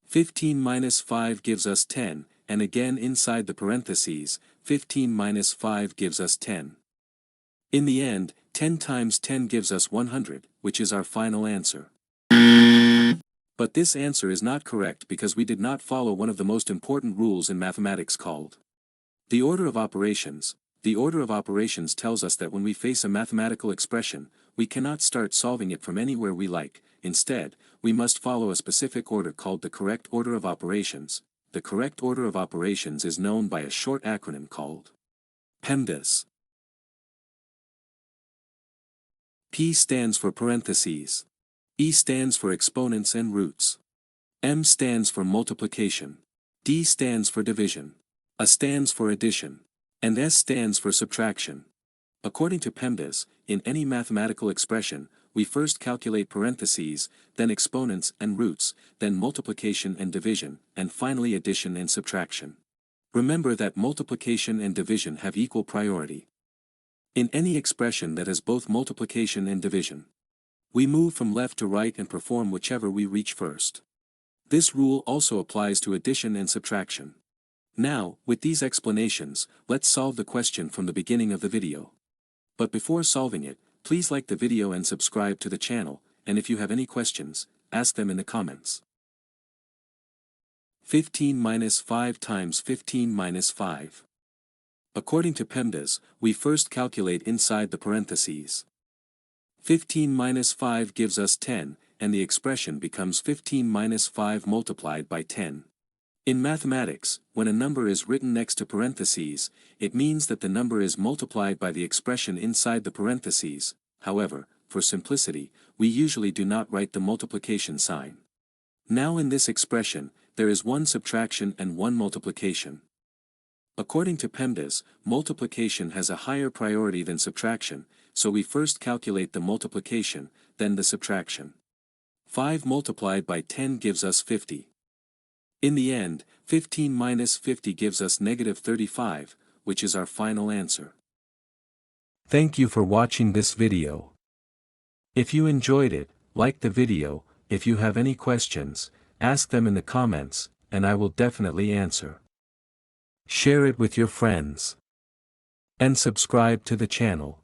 15 minus 5 gives us 10, and again inside the parentheses, 15 minus 5 gives us 10. In the end, 10 times 10 gives us 100, which is our final answer. But this answer is not correct because we did not follow one of the most important rules in mathematics called the order of operations. The order of operations tells us that when we face a mathematical expression, we cannot start solving it from anywhere we like. Instead, we must follow a specific order called the correct order of operations. The correct order of operations is known by a short acronym called PEMDAS. P stands for parentheses. E stands for exponents and roots. M stands for multiplication. D stands for division. A stands for addition. And S stands for subtraction. According to PEMDAS, in any mathematical expression, we first calculate parentheses, then exponents and roots, then multiplication and division, and finally addition and subtraction. Remember that multiplication and division have equal priority in any expression that has both multiplication and division. We move from left to right and perform whichever we reach first. This rule also applies to addition and subtraction. Now, with these explanations, let's solve the question from the beginning of the video. But before solving it, please like the video and subscribe to the channel, and if you have any questions, ask them in the comments. 15 minus 5 times 15 minus 5. According to PEMDAS, we first calculate inside the parentheses. 15 minus 5 gives us 10, and the expression becomes 15 minus 5 multiplied by 10. In mathematics, when a number is written next to parentheses, it means that the number is multiplied by the expression inside the parentheses. However, for simplicity, we usually do not write the multiplication sign. Now in this expression, there is one subtraction and one multiplication. According to PEMDAS, multiplication has a higher priority than subtraction, so we first calculate the multiplication, then the subtraction. 5 multiplied by 10 gives us 50. In the end, 15 minus 50 gives us negative 35, which is our final answer. Thank you for watching this video. If you enjoyed it, like the video. If you have any questions, ask them in the comments, and I will definitely answer. Share it with your friends. And subscribe to the channel.